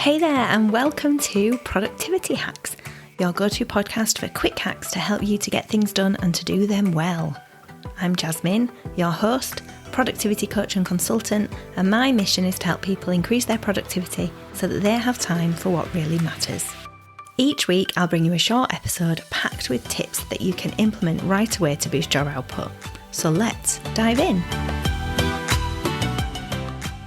Hey there, and welcome to Productivity Hacks, your go-to podcast for quick hacks to help you to get things done and to do them well. I'm Jasmine, your host, productivity coach and consultant, and my mission is to help people increase their productivity so that they have time for what really matters. Each week, I'll bring you a short episode packed with tips that you can implement right away to boost your output. So let's dive in.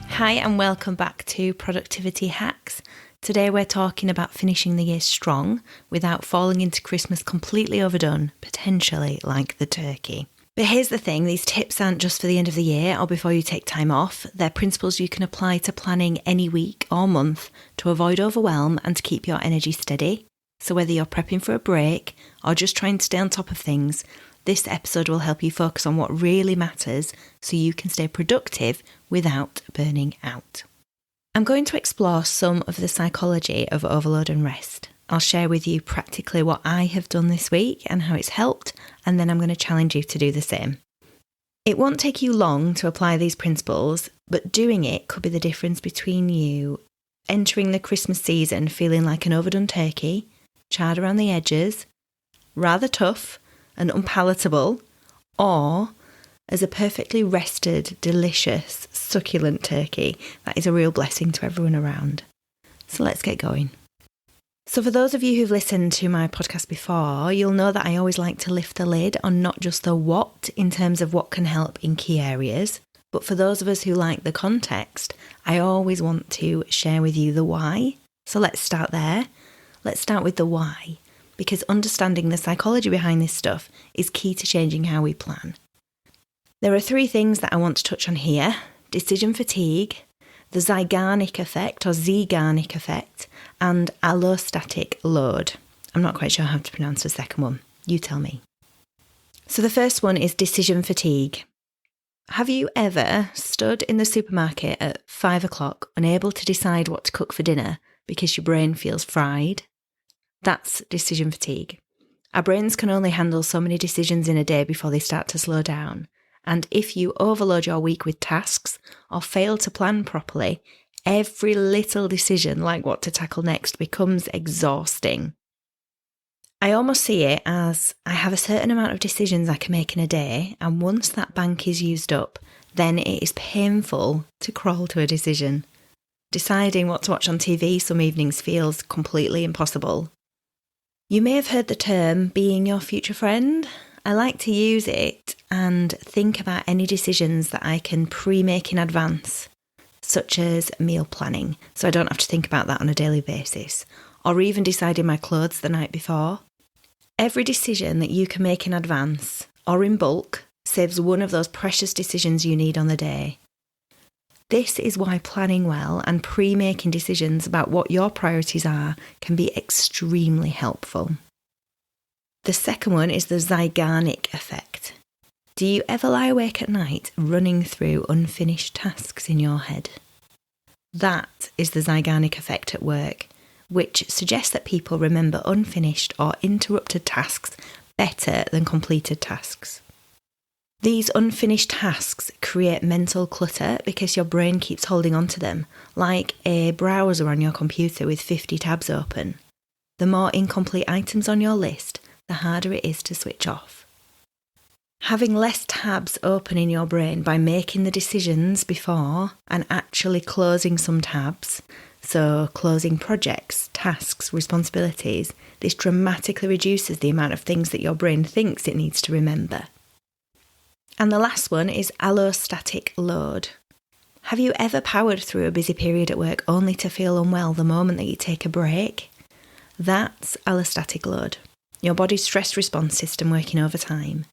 Hi and welcome back to Productivity Hacks. Today we're talking about finishing the year strong without falling into Christmas completely overdone, potentially like the turkey. But here's the thing, these tips aren't just for the end of the year or before you take time off. They're principles you can apply to planning any week or month to avoid overwhelm and to keep your energy steady. So whether you're prepping for a break or just trying to stay on top of things, this episode will help you focus on what really matters so you can stay productive without burning out. I'm going to explore some of the psychology of overload and rest. I'll share with you practically what I have done this week and how it's helped, and then I'm going to challenge you to do the same. It won't take you long to apply these principles, but doing it could be the difference between you entering the Christmas season feeling like an overdone turkey, charred around the edges, rather tough and unpalatable, or as a perfectly rested, delicious, succulent turkey that is a real blessing to everyone around. So let's get going. So for those of you who've listened to my podcast before, you'll know that I always like to lift the lid on not just the what in terms of what can help in key areas, but for those of us who like the context, I always want to share with you the why. So let's start there. Let's start with the why, because understanding the psychology behind this stuff is key to changing how we plan. There are three things that I want to touch on here: decision fatigue, the Zeigarnik effect or Zeigarnik effect, and allostatic load. I'm not quite sure how to pronounce the second one. You tell me. So the first one is decision fatigue. Have you ever stood in the supermarket at 5 o'clock unable to decide what to cook for dinner because your brain feels fried? That's decision fatigue. Our brains can only handle so many decisions in a day before they start to slow down. And if you overload your week with tasks or fail to plan properly, every little decision, like what to tackle next, becomes exhausting. I almost see it as I have a certain amount of decisions I can make in a day, and once that bank is used up, then it is painful to crawl to a decision. Deciding what to watch on TV some evenings feels completely impossible. You may have heard the term being your future friend. I like to use it and think about any decisions that I can pre-make in advance, such as meal planning, so I don't have to think about that on a daily basis, or even deciding my clothes the night before. Every decision that you can make in advance or in bulk saves one of those precious decisions you need on the day. This is why planning well and pre-making decisions about what your priorities are can be extremely helpful. The second one is the Zeigarnik effect. Do you ever lie awake at night running through unfinished tasks in your head? That is the Zeigarnik effect at work, which suggests that people remember unfinished or interrupted tasks better than completed tasks. These unfinished tasks create mental clutter because your brain keeps holding on to them, like a browser on your computer with 50 tabs open. The more incomplete items on your list, the harder it is to switch off. Having less tabs open in your brain by making the decisions before and actually closing some tabs, so closing projects, tasks, responsibilities, this dramatically reduces the amount of things that your brain thinks it needs to remember. And the last one is allostatic load. Have you ever powered through a busy period at work only to feel unwell the moment that you take a break? That's allostatic load. Your body's stress response system working overtime.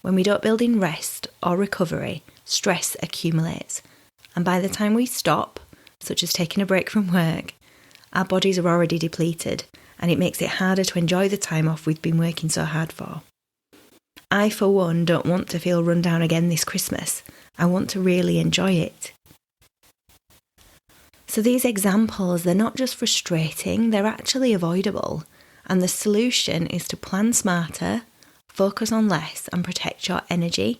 When we don't build in rest or recovery, stress accumulates. And by the time we stop, such as taking a break from work, our bodies are already depleted, and it makes it harder to enjoy the time off we've been working so hard for. I, for one, don't want to feel run down again this Christmas. I want to really enjoy it. So these examples, they're not just frustrating, they're actually avoidable. And the solution is to plan smarter, focus on less, and protect your energy.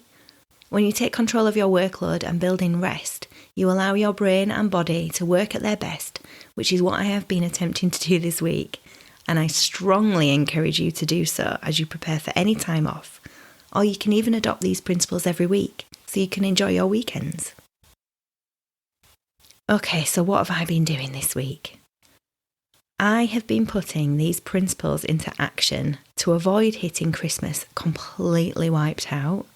When you take control of your workload and build in rest, You allow your brain and body to work at their best, which is what I have been attempting to do this week, and I strongly encourage you to do so as you prepare for any time off, or you can even adopt these principles every week so you can enjoy your weekends. Okay, so what have I been doing this week? I have been putting these principles into action to avoid hitting Christmas completely wiped out.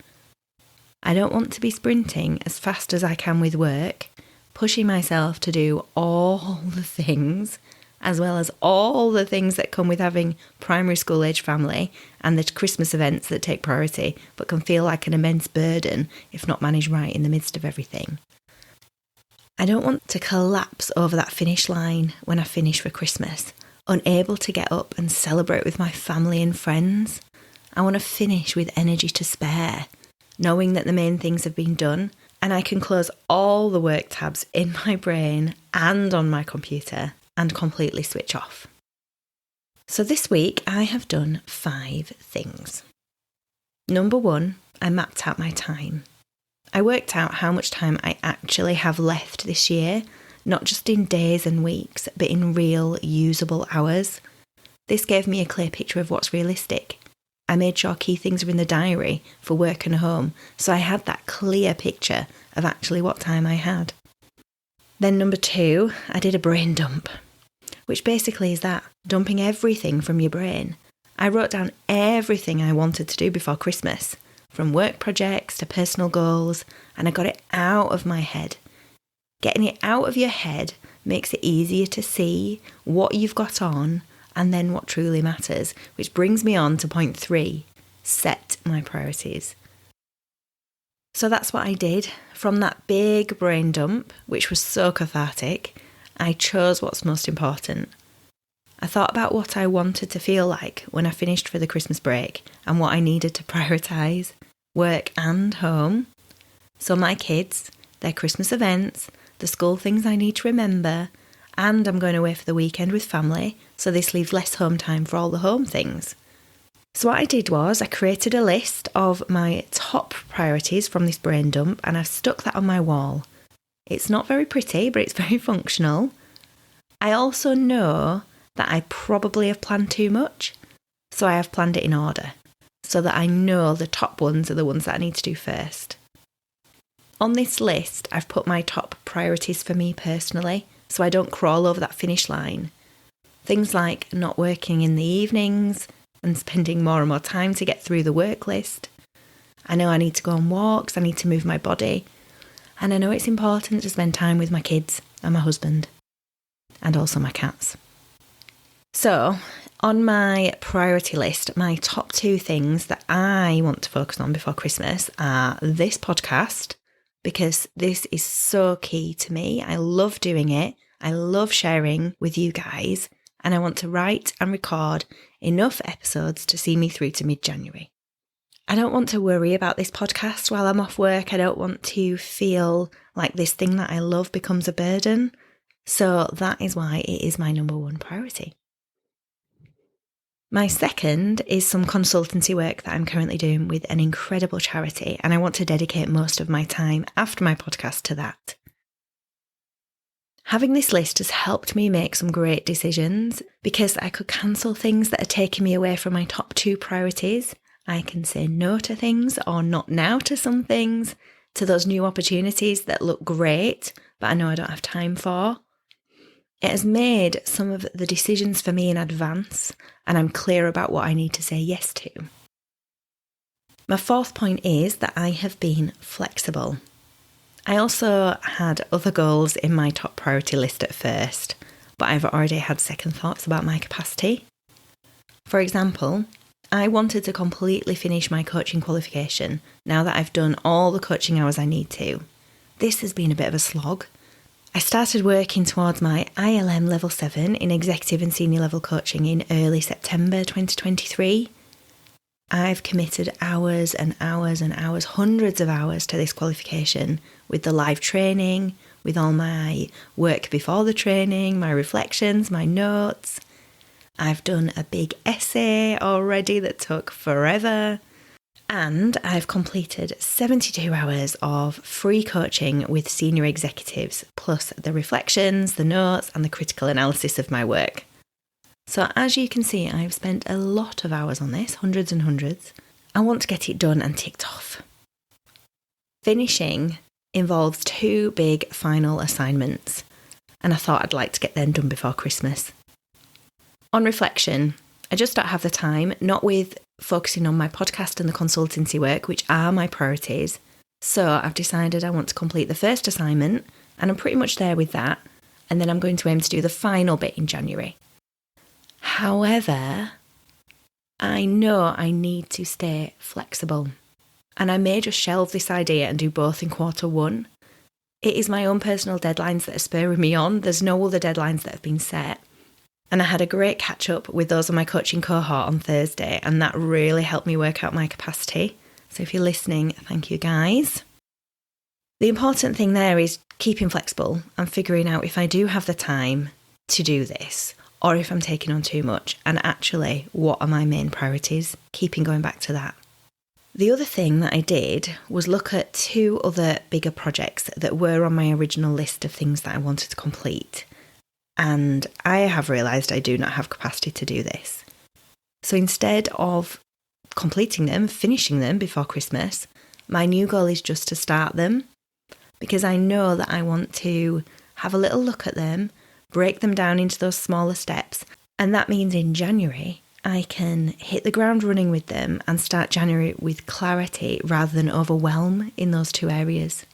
I don't want to be sprinting as fast as I can with work, pushing myself to do all the things, as well as all the things that come with having primary school age family and the Christmas events that take priority, but can feel like an immense burden if not managed right in the midst of everything. I don't want to collapse over that finish line when I finish for Christmas, unable to get up and celebrate with my family and friends. I want to finish with energy to spare, knowing that the main things have been done and I can close all the work tabs in my brain and on my computer and completely switch off. So this week I have done 5 things. Number 1, I mapped out my time. I worked out how much time I actually have left this year, not just in days and weeks, but in real, usable hours. This gave me a clear picture of what's realistic. I made sure key things were in the diary for work and home, so I had that clear picture of actually what time I had. Then number 2, I did a brain dump, which basically is that, dumping everything from your brain. I wrote down everything I wanted to do before Christmas, from work projects to personal goals, and I got it out of my head. Getting it out of your head makes it easier to see what you've got on and then what truly matters, which brings me on to point 3, set my priorities. So that's what I did. From that big brain dump, which was so cathartic, I chose what's most important. I thought about what I wanted to feel like when I finished for the Christmas break and what I needed to prioritise, work and home. So my kids, their Christmas events, the school things I need to remember, and I'm going away for the weekend with family, so this leaves less home time for all the home things. So what I did was I created a list of my top priorities from this brain dump and I've stuck that on my wall. It's not very pretty, but it's very functional. I also know that I probably have planned too much, so I have planned it in order, so that I know the top ones are the ones that I need to do first. On this list, I've put my top priorities for me personally, so I don't crawl over that finish line. Things like not working in the evenings and spending more and more time to get through the work list. I know I need to go on walks, I need to move my body, and I know it's important to spend time with my kids and my husband, and also my cats. So, on my priority list, my top 2 things that I want to focus on before Christmas are this podcast, because this is so key to me. I love doing it. I love sharing with you guys, and I want to write and record enough episodes to see me through to mid-January. I don't want to worry about this podcast while I'm off work. I don't want to feel like this thing that I love becomes a burden. So that is why it is my number 1 priority. My second is some consultancy work that I'm currently doing with an incredible charity, and I want to dedicate most of my time after my podcast to that. Having this list has helped me make some great decisions because I could cancel things that are taking me away from my top 2 priorities. I can say no to things or not now to some things, to those new opportunities that look great, but I know I don't have time for. It has made some of the decisions for me in advance, and I'm clear about what I need to say yes to. My 4th point is that I have been flexible. I also had other goals in my top priority list at first, but I've already had second thoughts about my capacity. For example, I wanted to completely finish my coaching qualification now that I've done all the coaching hours I need to. This has been a bit of a slog. I started working towards my ILM Level 7 in executive and senior level coaching in early September 2023. I've committed hours and hours and hours, hundreds of hours to this qualification with the live training, with all my work before the training, my reflections, my notes. I've done a big essay already that took forever. And I've completed 72 hours of free coaching with senior executives, plus the reflections, the notes, and the critical analysis of my work. So as you can see, I've spent a lot of hours on this, hundreds and hundreds. I want to get it done and ticked off. Finishing involves 2 big final assignments, and I thought I'd like to get them done before Christmas. On reflection, I just don't have the time, not with focusing on my podcast and the consultancy work, which are my priorities. So I've decided I want to complete the first assignment, and I'm pretty much there with that, and then I'm going to aim to do the final bit in January. However, I know I need to stay flexible, and I may just shelve this idea and do both in Q1. It is my own personal deadlines that are spurring me on. There's no other deadlines that have been set. And I had a great catch up with those on my coaching cohort on Thursday, and that really helped me work out my capacity. So if you're listening, thank you guys. The important thing there is keeping flexible and figuring out if I do have the time to do this or if I'm taking on too much, and actually what are my main priorities, keeping going back to that. The other thing that I did was look at 2 other bigger projects that were on my original list of things that I wanted to complete. And I have realised I do not have capacity to do this. So instead of completing them, finishing them before Christmas, my new goal is just to start them, because I know that I want to have a little look at them, break them down into those smaller steps, and that means in January I can hit the ground running with them and start January with clarity rather than overwhelm in those 2 areas.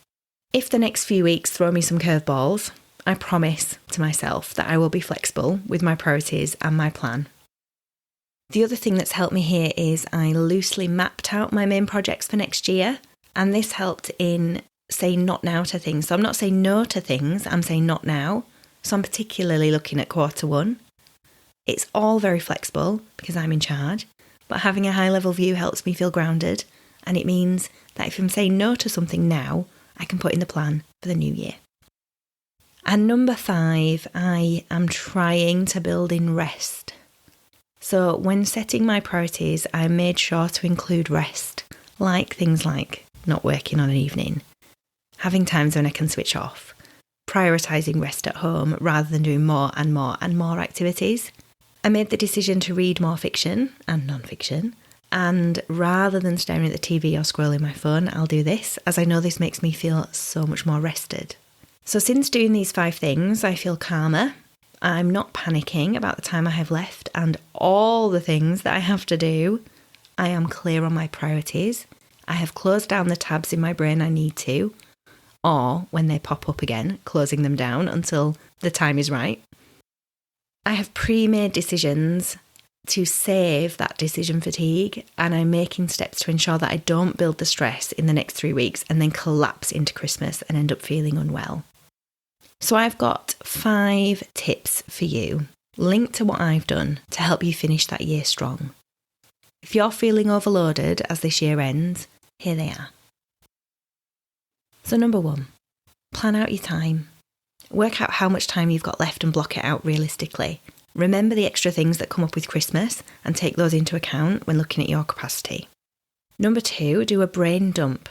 If the next few weeks throw me some curveballs, I promise to myself that I will be flexible with my priorities and my plan. The other thing that's helped me here is I loosely mapped out my main projects for next year, and this helped in saying not now to things. So I'm not saying no to things, I'm saying not now. So I'm particularly looking at Q1. It's all very flexible because I'm in charge, but having a high level view helps me feel grounded, and it means that if I'm saying no to something now, I can put in the plan for the new year. And number 5, I am trying to build in rest. So when setting my priorities, I made sure to include rest, like things like not working on an evening, having times when I can switch off, prioritising rest at home rather than doing more and more and more activities. I made the decision to read more fiction and non-fiction, and rather than staring at the TV or scrolling my phone, I'll do this, as I know this makes me feel so much more rested. So since doing these 5 things, I feel calmer. I'm not panicking about the time I have left and all the things that I have to do. I am clear on my priorities. I have closed down the tabs in my brain I need to, or when they pop up again, closing them down until the time is right. I have pre-made decisions to save that decision fatigue, and I'm making steps to ensure that I don't build the stress in the next 3 weeks and then collapse into Christmas and end up feeling unwell. So I've got 5 tips for you, linked to what I've done to help you finish that year strong. If you're feeling overloaded as this year ends, here they are. So number 1, plan out your time. Work out how much time you've got left and block it out realistically. Remember the extra things that come up with Christmas and take those into account when looking at your capacity. Number 2, do a brain dump.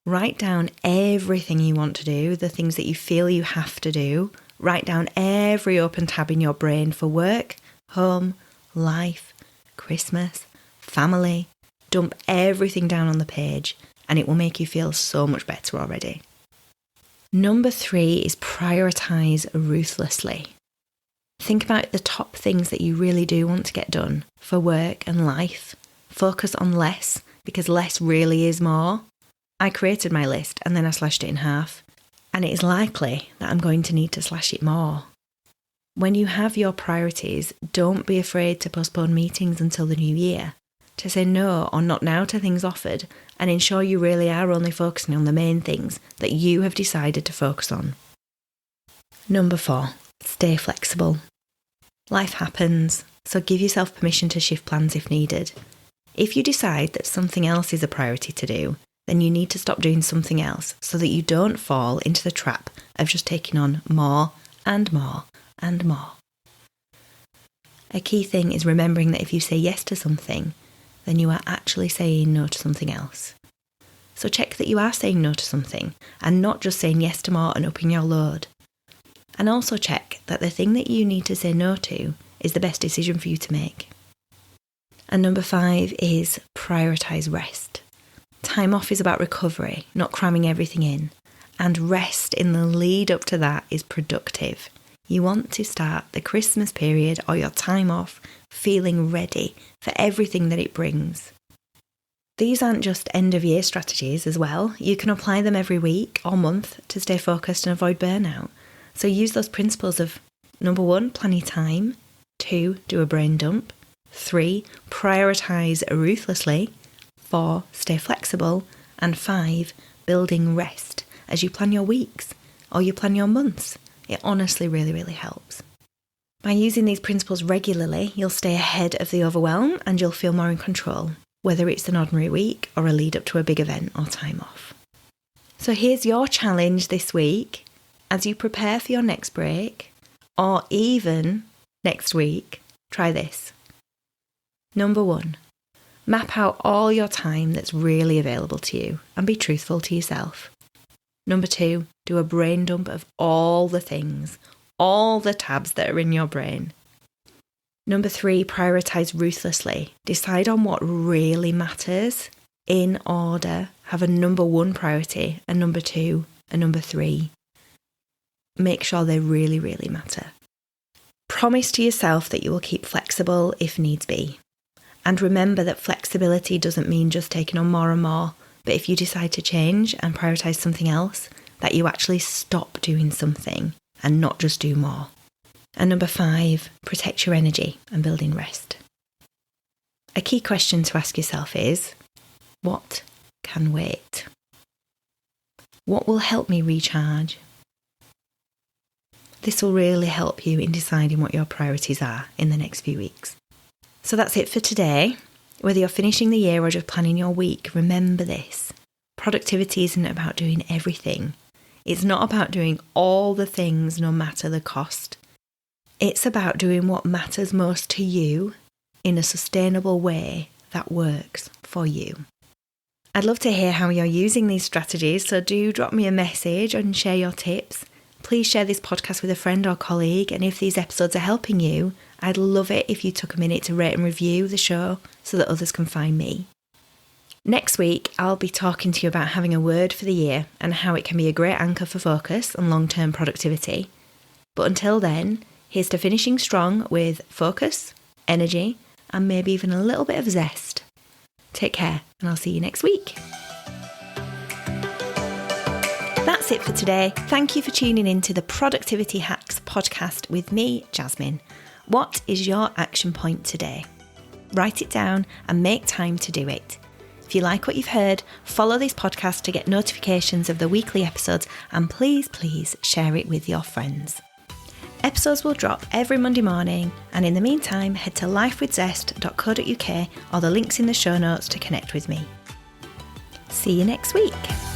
Write down everything you want to do, the things that you feel you have to do. Write down every open tab in your brain for work, home, life, Christmas, family. Dump everything down on the page, and it will make you feel so much better already. Number 3 is prioritise ruthlessly. Think about the top things that you really do want to get done for work and life. Focus on less, because less really is more. I created my list and then I slashed it in half, and it is likely that I'm going to need to slash it more. When you have your priorities, don't be afraid to postpone meetings until the new year, to say no or not now to things offered, and ensure you really are only focusing on the main things that you have decided to focus on. Number 4, stay flexible. Life happens, so give yourself permission to shift plans if needed. If you decide that something else is a priority to do, then you need to stop doing something else so that you don't fall into the trap of just taking on more and more and more. A key thing is remembering that if you say yes to something, then you are actually saying no to something else. So check that you are saying no to something and not just saying yes to more and upping your load. And also check that the thing that you need to say no to is the best decision for you to make. And number 5 is prioritise rest. Time off is about recovery, not cramming everything in. And rest in the lead up to that is productive. You want to start the Christmas period or your time off feeling ready for everything that it brings. These aren't just end of year strategies as well. You can apply them every week or month to stay focused and avoid burnout. So use those principles of number 1, plan your time. 2, do a brain dump. 3, prioritise ruthlessly. 4, stay flexible. And 5, building rest as you plan your weeks or you plan your months. It honestly really, really helps. By using these principles regularly, you'll stay ahead of the overwhelm and you'll feel more in control, whether it's an ordinary week or a lead up to a big event or time off. So here's your challenge this week as you prepare for your next break or even next week. Try this. Number 1, map out all your time that's really available to you and be truthful to yourself. Number 2, do a brain dump of all the things, all the tabs that are in your brain. Number 3, prioritise ruthlessly. Decide on what really matters in order. Have a number 1 priority, a number 2, a number 3. Make sure they really, really matter. Promise to yourself that you will keep flexible if needs be. And remember that flexibility doesn't mean just taking on more and more, but if you decide to change and prioritise something else, that you actually stop doing something and not just do more. And number 5, protect your energy and build in rest. A key question to ask yourself is, what can wait? What will help me recharge? This will really help you in deciding what your priorities are in the next few weeks. So that's it for today. Whether you're finishing the year or just planning your week, remember this. Productivity isn't about doing everything. It's not about doing all the things no matter the cost. It's about doing what matters most to you in a sustainable way that works for you. I'd love to hear how you're using these strategies, so do drop me a message and share your tips. Please share this podcast with a friend or colleague, and if these episodes are helping you, I'd love it if you took a minute to rate and review the show so that others can find me. Next week, I'll be talking to you about having a word for the year and how it can be a great anchor for focus and long-term productivity. But until then, here's to finishing strong with focus, energy, and maybe even a little bit of zest. Take care, and I'll see you next week. That's it for today. Thank you for tuning in to the Productivity Hacks podcast with me, Jasmine. What is your action point today? Write it down and make time to do it. If you like what you've heard, follow this podcast to get notifications of the weekly episodes, and please share it with your friends. Episodes will drop every Monday morning, and in the meantime, head to lifewithzest.co.uk or the links in the show notes to connect with me. See you next week.